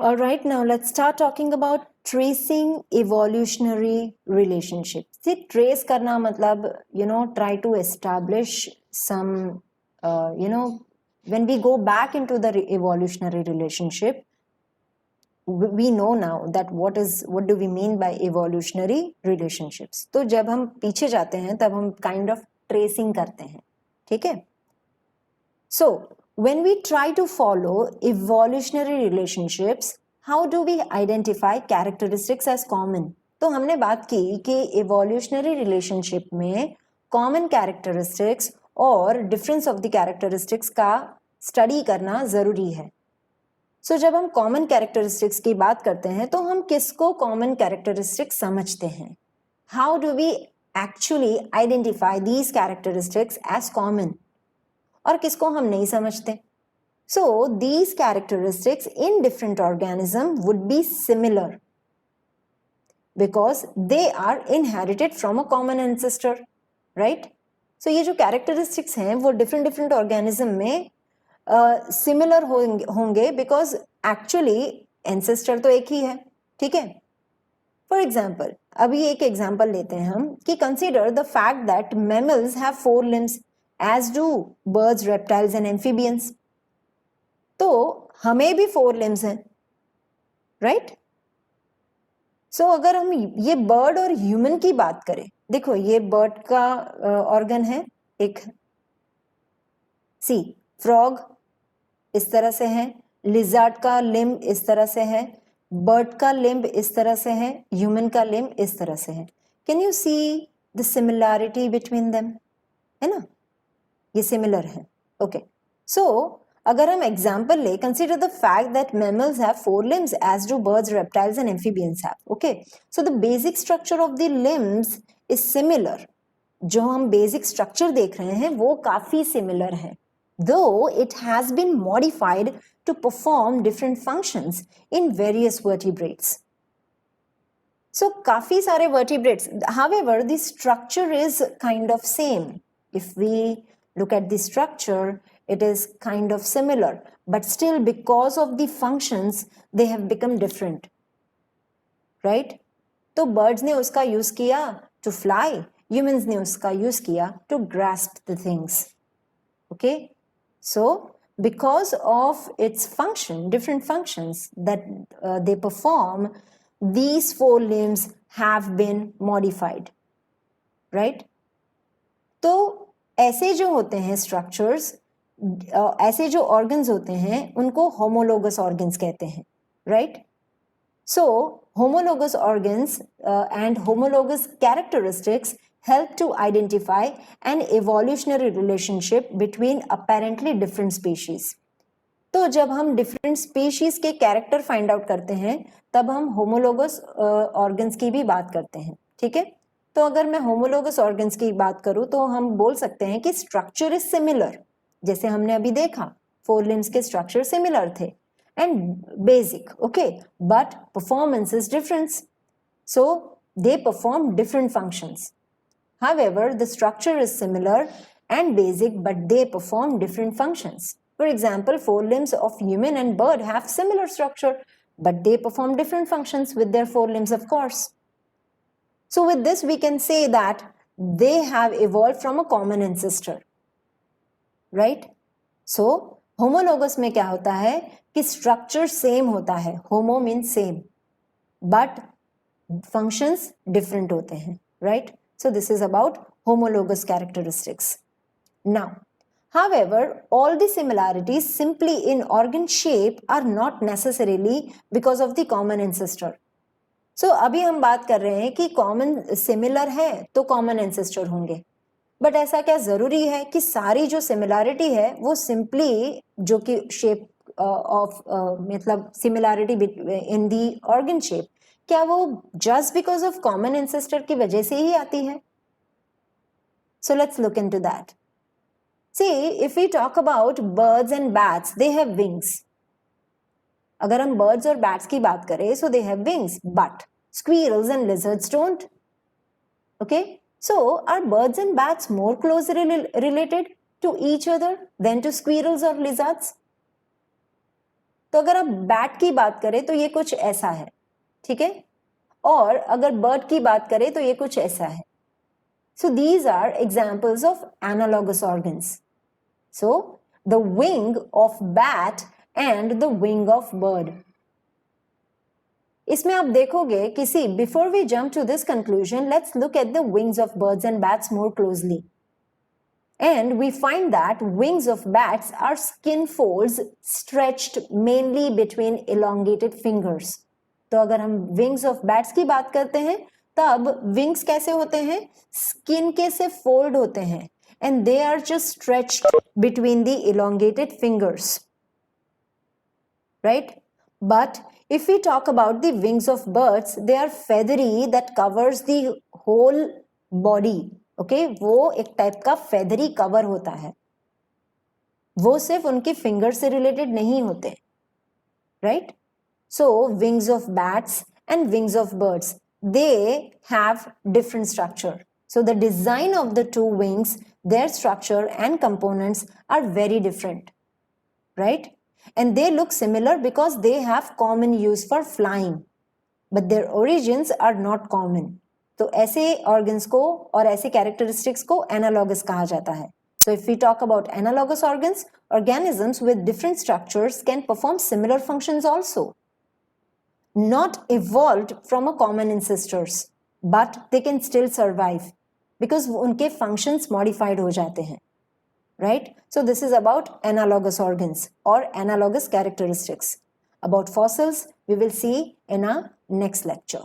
All right, now let's start talking about tracing evolutionary relationships. See, trace करना मतलब, try to establish some, when we go back into the evolutionary relationship, we know now that what do we mean by evolutionary relationships. तो जब हम पीछे जाते हैं तब हम kind of tracing करते हैं, ठीक है? So when we try to follow evolutionary relationships, how do we identify characteristics as common? तो हमने बात की कि evolutionary relationship में common characteristics और difference of the characteristics का study करना जरूरी है. So जब हम common characteristics की बात करते हैं तो हम किसको common characteristics समझते हैं? How do we actually identify these characteristics as common? और किसको हम नहीं समझते? So these characteristics in different organism would be similar because they are inherited from a common ancestor, right? So ये जो characteristics हैं वो different organism में similar होंगे because actually ancestor तो एक ही है, ठीक है? For example, अभी एक example लेते हैं हम कि consider the fact that mammals have 4 limbs as do birds, reptiles and amphibians. तो हमें भी 4 limbs हैं, right? So अगर हम ये bird और human की बात करें, देखो ये bird का organ है एक, see, frog इस तरह से है, lizard का limb इस तरह से है, bird का limb इस तरह से है, human का limb इस तरह से है. Can you see the similarity between them? है ना? ये similar है. Okay. So अगर हम example ले, consider the fact that mammals have 4 limbs as do birds, reptiles and amphibians have. Okay. So the basic structure of the limbs is similar. जो हम basic structure देख रहे हैं वो काफी similar है. Though it has been modified to perform different functions in various vertebrates. So काफी सारे vertebrates. However, the structure is kind of same. If we look at the structure, it is kind of similar, but still because of the functions, they have become different, right? तो birds ने उसका use किया to fly, humans ने उसका use किया to grasp the things, okay? So because of its function, different functions that they perform, these 4 limbs have been modified, right? तो ऐसे जो होते हैं structures, ऐसे जो organs होते हैं उनको homologous organs कहते हैं, right? So homologous organs and homologous characteristics help to identify an evolutionary relationship between apparently different species. तो जब हम different species के character find out करते हैं तब हम homologous organs की भी बात करते हैं, ठीक है? तो अगर मैं homologous organs की बात करूं तो हम बोल सकते हैं कि structure is similar, जैसे हमने अभी देखा 4 limbs के structure similar थे and basic, okay, but performance is different. So they perform different functions. However, the structure is similar and basic, but they perform different functions. For example, 4 limbs of human and bird have similar structure, but they perform different functions with their 4 limbs, of course. So with this, we can say that they have evolved from a common ancestor, right? So homologous में क्या होता है कि structure same होता है, homo means same, but functions different होते हैं, right? So this is about homologous characteristics. Now, however, all the similarities simply in organ shape are not necessarily because of the common ancestor. So अभी हम बात कर रहे हैं कि common similar है तो common ancestor होंगे, but ऐसा क्या जरूरी है कि सारी जो similarity है वो simply जो कि shape of मतलब similarity in the organ shape, क्या वो just because of common ancestor की वजह से ही आती है? So let's look into that. See, if we talk about birds and bats, they have wings. अगर हम birds और bats की बात करें, so they have wings, but squirrels and lizards don't. Okay, so are birds and bats more closely related to each other than to squirrels or lizards? तो अगर आप bat की बात करें तो ये कुछ ऐसा है, ठीक है, और अगर बर्ड की बात करें तो ये कुछ ऐसा है. So these are examples of analogous organs. So the wing of bat and the wing of bird. इसमें आप देखोगे किसी, before we jump to this conclusion, let's look at the wings of birds and bats more closely. And we find that wings of bats are skin folds stretched mainly between elongated fingers. तो अगर हम wings of bats की बात करते हैं तब wings कैसे होते हैं, skin के से fold होते हैं, and they are just stretched between the elongated fingers, right? But if we talk about the wings of birds, they are feathery that covers the whole body. Okay, वो एक type का feathery cover होता है, वो सिर्फ उनकी finger से related नहीं होते, right? So wings of bats and wings of birds, they have different structure. So the design of the two wings, their structure and components are very different, right? And they look similar because they have common use for flying, but their origins are not common. तो ऐसे organs को और ऐसे characteristics को analogous कहा जाता है. So if we talk about analogous organs, organisms with different structures can perform similar functions also. Not evolved from a common ancestors, but they can still survive because उनके functions modified हो जाते हैं. Right? So this is about analogous organs or analogous characteristics. About fossils, we will see in our next lecture.